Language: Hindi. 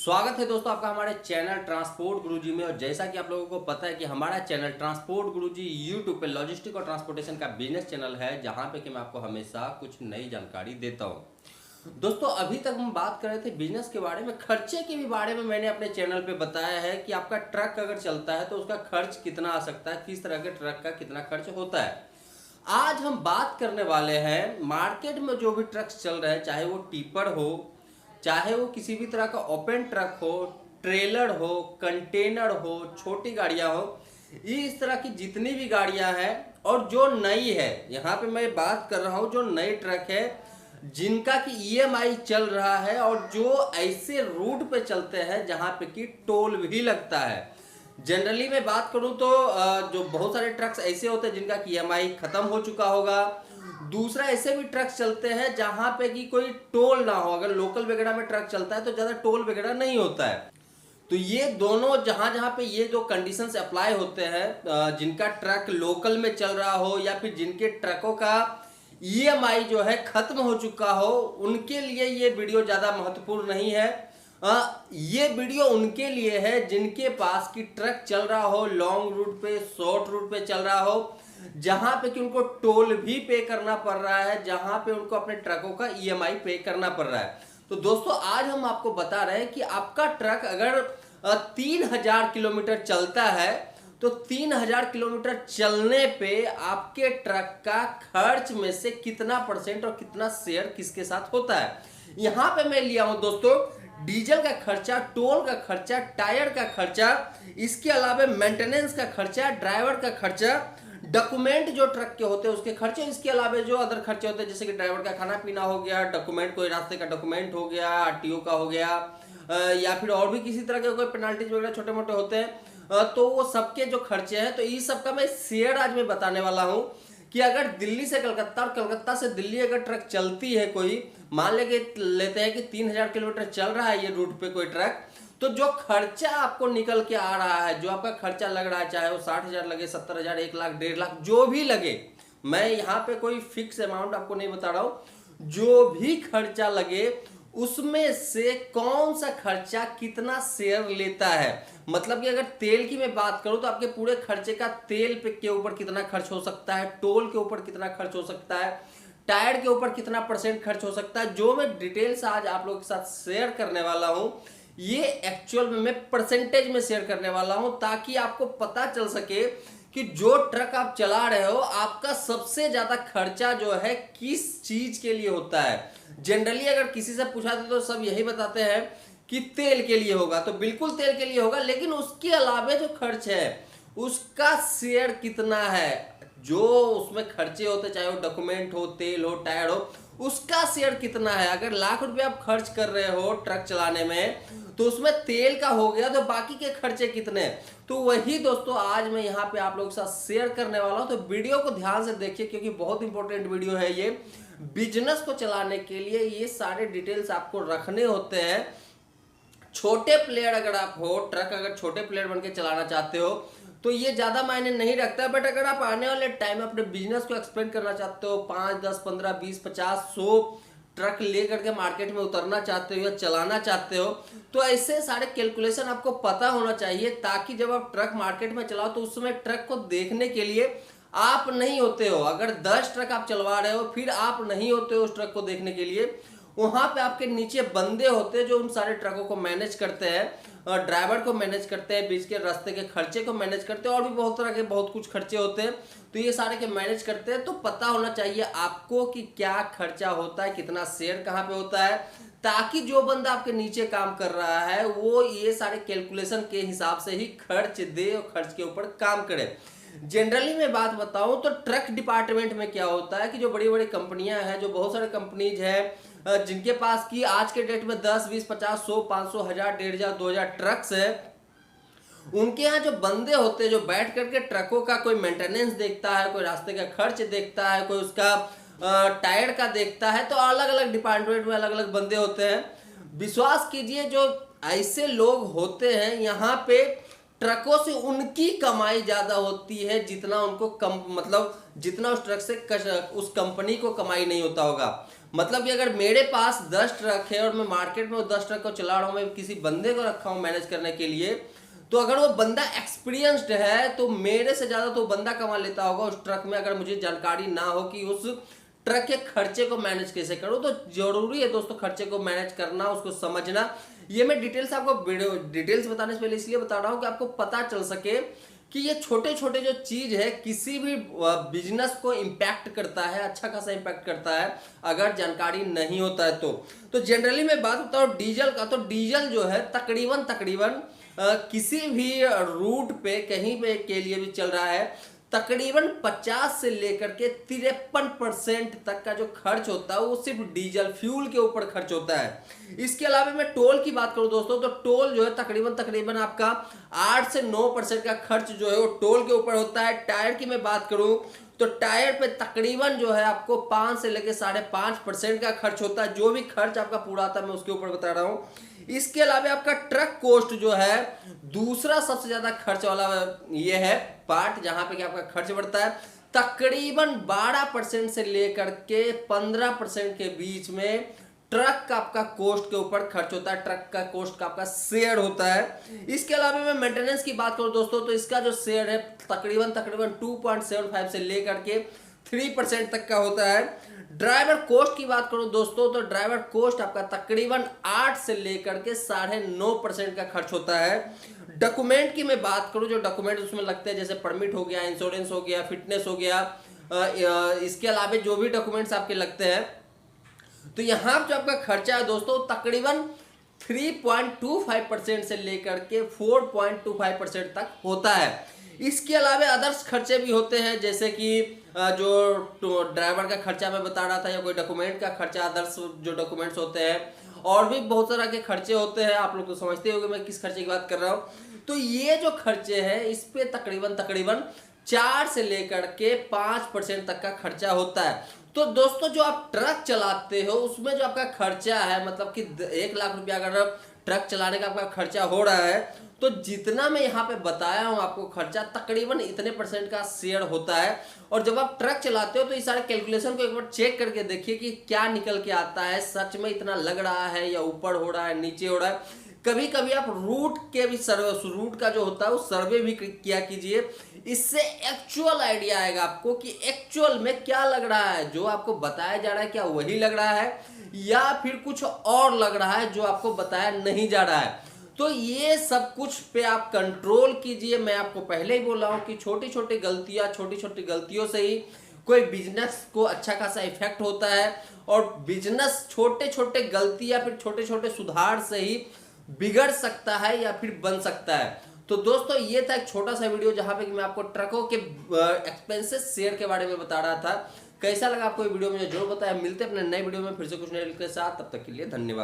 स्वागत है दोस्तों आपका हमारे चैनल ट्रांसपोर्ट गुरुजी में। और जैसा कि आप लोगों को पता है कि हमारा चैनल ट्रांसपोर्ट गुरुजी यूट्यूब पे लॉजिस्टिक और ट्रांसपोर्टेशन का बिजनेस चैनल है, जहां पे कि मैं आपको हमेशा कुछ नई जानकारी देता हूं। दोस्तों अभी तक हम बात कर रहे थे बिजनेस के बारे में, खर्चे के भी बारे में मैंने अपने चैनल पे बताया है कि आपका ट्रक अगर चलता है तो उसका खर्च कितना आ सकता है, किस तरह के ट्रक का कितना खर्च होता है। आज हम बात करने वाले हैं मार्केट में जो भी ट्रक्स चल रहे हैं, चाहे वो टिपर हो, चाहे वो किसी भी तरह का ओपन ट्रक हो, ट्रेलर हो, कंटेनर हो, छोटी गाड़ियां हो, इस तरह की जितनी भी गाड़ियां हैं और जो नई है, यहाँ पे मैं बात कर रहा हूँ जो नई ट्रक है जिनका कि ईएमआई चल रहा है और जो ऐसे रूट पे चलते हैं जहाँ पे कि टोल भी लगता है। जनरली मैं बात करूं तो जो बहुत सारे ट्रक्स ऐसे होते हैं जिनका कि ईएमआई खत्म हो चुका होगा। दूसरा ऐसे भी ट्रक्स चलते हैं जहां पे कि कोई टोल ना हो, अगर लोकल वगैरह में ट्रक चलता है तो ज्यादा टोल वगैरह नहीं होता है। तो ये दोनों जहां जहां पे ये जो कंडीशंस अप्लाई होते हैं, जिनका ट्रक लोकल में चल रहा हो या फिर जिनके ट्रकों का ईएमआई जो है खत्म हो चुका हो, उनके लिए ये वीडियो ज्यादा महत्वपूर्ण नहीं है। ये वीडियो उनके लिए है जिनके पास की ट्रक चल रहा हो लॉन्ग रूट पे, शॉर्ट रूट पे चल रहा हो, जहां पे कि उनको टोल भी पे करना पड़ रहा है, जहां पे उनको अपने ट्रकों का ईएमआई पे करना पड़ रहा है। तो दोस्तों आज हम आपको बता रहे हैं कि आपका ट्रक अगर 3000 किलोमीटर चलता है तो 3000 किलोमीटर चलने पे आपके ट्रक का खर्च में से कितना परसेंट और कितना शेयर किसके साथ होता है। यहां पे मैं लिया हूं दोस्तों डीजल का खर्चा, टोल का खर्चा, टायर का खर्चा, इसके अलावा मेंटेनेंस का खर्चा, ड्राइवर का खर्चा, डॉक्यूमेंट जो ट्रक के होते हैं उसके खर्चे, इसके अलावा जो अदर खर्चे होते हैं जैसे कि ड्राइवर का खाना पीना हो गया, डॉक्यूमेंट कोई रास्ते का डॉक्यूमेंट हो गया, आरटीओ का हो गया, या फिर और भी किसी तरह के कोई पेनाल्टीज वगैरह छोटे मोटे होते हैं, तो वो सबके जो खर्चे हैं, तो इस सब का मैं शेयर आज मैं बताने वाला हूँ कि अगर दिल्ली से कलकत्ता और कलकत्ता से दिल्ली अगर ट्रक चलती है, कोई मान लेते हैं कि 3000 किलोमीटर चल रहा है ये रूट पे कोई ट्रक, तो जो खर्चा आपको निकल के आ रहा है, जो आपका खर्चा लग रहा है, चाहे वो 60,000 लगे, 70,000, 1 लाख, 1.5 लाख, जो भी लगे, मैं यहाँ पे कोई फिक्स अमाउंट आपको नहीं बता रहा हूं, जो भी खर्चा लगे उसमें से कौन सा खर्चा कितना शेयर लेता है। मतलब कि अगर तेल की मैं बात करूं तो आपके पूरे खर्चे का तेल पे के ऊपर कितना खर्च हो सकता है, टोल के ऊपर कितना खर्च हो सकता है, टायर के ऊपर कितना परसेंट खर्च हो सकता है, जो मैं डिटेल्स आज आप लोगों के साथ शेयर करने वाला हूं, ये एक्चुअल में मैं परसेंटेज में शेयर करने वाला हूं, ताकि आपको पता चल सके कि जो ट्रक आप चला रहे हो आपका सबसे ज्यादा खर्चा जो है किस चीज के लिए होता है। जनरली अगर किसी से पूछा तो सब यही बताते हैं कि तेल के लिए होगा, तो बिल्कुल तेल के लिए होगा, लेकिन उसके अलावा जो खर्च है उसका शेयर कितना है, जो उसमें खर्चे होते, चाहे वो डॉक्यूमेंट हो, तेल हो, टायर हो, उसका शेयर कितना है। अगर लाख रुपए आप खर्च कर रहे हो ट्रक चलाने में तो उसमें तेल का हो गया, तो बाकी के खर्चे कितने। तो वही दोस्तों आज मैं यहाँ पे आप लोगों के साथ शेयर करने वाला हूँ, तो वीडियो को ध्यान से देखिए क्योंकि बहुत इंपॉर्टेंट वीडियो है ये। बिजनेस को चलाने के लिए ये सारे डिटेल्स आपको रखने होते हैं। छोटे प्लेयर अगर आप हो, ट्रक अगर छोटे प्लेयर बन के चलाना चाहते हो तो ये ज्यादा मायने नहीं रखता, बट अगर आप आने वाले टाइम में अपने बिजनेस को एक्सपेंड करना चाहते हो, 5, 10, 15, 20, 50, 100 ट्रक लेकर के मार्केट में उतरना चाहते हो या चलाना चाहते हो, तो ऐसे सारे कैलकुलेशन आपको पता होना चाहिए, ताकि जब आप ट्रक मार्केट में चलाओ तो उस समय ट्रक को देखने के लिए आप नहीं होते हो। अगर 10 ट्रक आप चलवा रहे हो फिर आप नहीं होते हो उस ट्रक को देखने के लिए, वहां पे आपके नीचे बंदे होते हैं जो उन सारे ट्रकों को मैनेज करते हैं, ड्राइवर को मैनेज करते हैं, बीच के रास्ते के खर्चे को मैनेज करते हैं, और भी बहुत तरह के बहुत कुछ खर्चे होते हैं, तो ये सारे के मैनेज करते हैं। तो पता होना चाहिए आपको कि क्या खर्चा होता है, कितना शेयर कहाँ पे होता है, ताकि जो बंदा आपके नीचे काम कर रहा है वो ये सारे कैलकुलेशन के हिसाब से ही खर्च दे और खर्च के ऊपर काम करे। जनरली मैं बात बताऊं तो ट्रक डिपार्टमेंट में क्या होता है कि जो बड़ी बड़ी कंपनियां हैं, जो बहुत सारे कंपनीज हैं जिनके पास की आज के डेट में 10, 20, 50, 100, 500, 1000, 1500, 2000 ट्रक्स है, उनके यहाँ जो बंदे होते हैं जो बैठ करके ट्रकों का कोई मेंटेनेंस देखता है, कोई रास्ते का खर्च देखता है, कोई उसका टायर का देखता है, तो अलग अलग डिपार्टमेंट में अलग अलग बंदे होते हैं। विश्वास कीजिए जो ऐसे लोग होते हैं यहाँ पे ट्रकों से उनकी कमाई ज्यादा होती है जितना उनको मतलब जितना उस ट्रक से उस कंपनी को कमाई नहीं होता होगा। मतलब कि अगर मेरे पास 10 ट्रक है और मैं मार्केट में वो 10 ट्रक को चला रहा हूँ, मैं किसी बंदे को रखा हूँ मैनेज करने के लिए, तो अगर वो बंदा एक्सपीरियंस्ड है तो मेरे से ज़्यादा तो बंदा कमा लेता होगा उस ट्रक में। अगर मुझे जानकारी ना हो कि उस ट्रक के खर्चे को मैनेज कैसे करो, तो जरूरी है दोस्तों खर्चे को मैनेज करना, उसको समझना। ये मैं डिटेल्स आपको डिटेल्स बताने से पहले इसलिए बता रहा हूँ कि आपको पता चल सके कि ये छोटे छोटे जो चीज है किसी भी बिजनेस को इम्पैक्ट करता है, अच्छा खासा इम्पैक्ट करता है अगर जानकारी नहीं होता है तो जनरली मैं बात करता हूँ डीजल का। तो डीजल जो है तकरीबन किसी भी रूट पे कहीं पे के लिए भी चल रहा है, तकरीबन 50 से लेकर के 53% तक का जो खर्च होता है वो सिर्फ डीजल फ्यूल के ऊपर खर्च होता है। इसके अलावा मैं टोल की बात करूं दोस्तों, तो टोल जो है तकरीबन आपका 8 से 9% का खर्च जो है वो टोल के ऊपर होता है। टायर की मैं बात करूं तो टायर पे तकरीबन जो है आपको 5 से लेकर 5.5% का खर्च होता है। जो भी खर्च आपका पूरा आता है मैं उसके ऊपर बता रहा हूं। इसके अलावा आपका ट्रक कॉस्ट जो है दूसरा सबसे ज्यादा खर्च वाला ये है पार्ट, जहां पे कि आपका खर्च बढ़ता है तकरीबन 12% से लेकर के 15% के बीच में ट्रक का आपका कॉस्ट के ऊपर खर्च होता है, ट्रक का कॉस्ट का आपका शेयर होता है। इसके अलावा मैं मेंटेनेंस की बात करूं दोस्तों, तो इसका जो शेयर है तकरीबन 2.75 से लेकर के 3% तक का होता है। ड्राइवर कॉस्ट की बात करूं दोस्तों, तो ड्राइवर कॉस्ट आपका तकरीबन 8 से लेकर के 9.5% का खर्च होता है। डॉक्यूमेंट की मैं बात करूं, जो डॉक्यूमेंट उसमें लगते हैं जैसे परमिट हो गया, इंश्योरेंस हो गया, फिटनेस हो गया, इसके अलावा जो भी डॉक्यूमेंट्स आपके लगते हैं, तो यहां जो आपका खर्चा है दोस्तों तकरीबन 3.25% से लेकर के 4.25% तक होता है। इसके अलावा अदर्स खर्चे भी होते हैं, जैसे कि जो ड्राइवर का खर्चा मैं बता रहा था, या कोई डॉक्यूमेंट का खर्चा, अदर्स जो डॉक्यूमेंट्स होते हैं, और भी बहुत तरह के खर्चे होते हैं। आप लोग तो समझते होंगे मैं किस खर्चे की बात कर रहा हूं। तो ये जो खर्चे हैं इस पे तकरीबन 4 से लेकर के 5% तक का खर्चा होता है। तो दोस्तों जो आप ट्रक चलाते हो उसमें जो आपका खर्चा है, मतलब कि 1 लाख रुपया अगर ट्रक चलाने का आपका खर्चा हो रहा है, तो जितना मैं यहाँ पे बताया हूँ आपको खर्चा तकरीबन इतने % का शेयर होता है। और जब आप ट्रक चलाते हो तो इस सारे कैलकुलेशन को एक बार चेक करके देखिए कि क्या निकल के आता है, सच में इतना लग रहा है या ऊपर हो रहा है, नीचे हो रहा है। कभी कभी आप रूट के भी सर्वे, रूट का जो होता है वो सर्वे भी किया कीजिए, इससे एक्चुअल आइडिया आएगा आपको कि एक्चुअल में क्या लग रहा है। जो आपको बताया जा रहा है क्या वही लग रहा है या फिर कुछ और लग रहा है जो आपको बताया नहीं जा रहा है। तो ये सब कुछ पे आप कंट्रोल कीजिए। मैं आपको पहले ही बोला हूं कि छोटी छोटी गलतियों से ही कोई बिजनेस को अच्छा खासा इफेक्ट होता है, और बिजनेस छोटे छोटे गलती या फिर छोटे छोटे सुधार से ही बिगड़ सकता है या फिर बन सकता है। तो दोस्तों ये था एक छोटा सा वीडियो जहां पे कि मैं आपको ट्रकों के एक्सपेंसेस शेयर के बारे में बता रहा था। कैसा लगा आपको ये वीडियो, मुझे जरूर बताया। मिलते हैं अपने नए वीडियो में फिर से कुछ नए के साथ, तब तक के लिए धन्यवाद।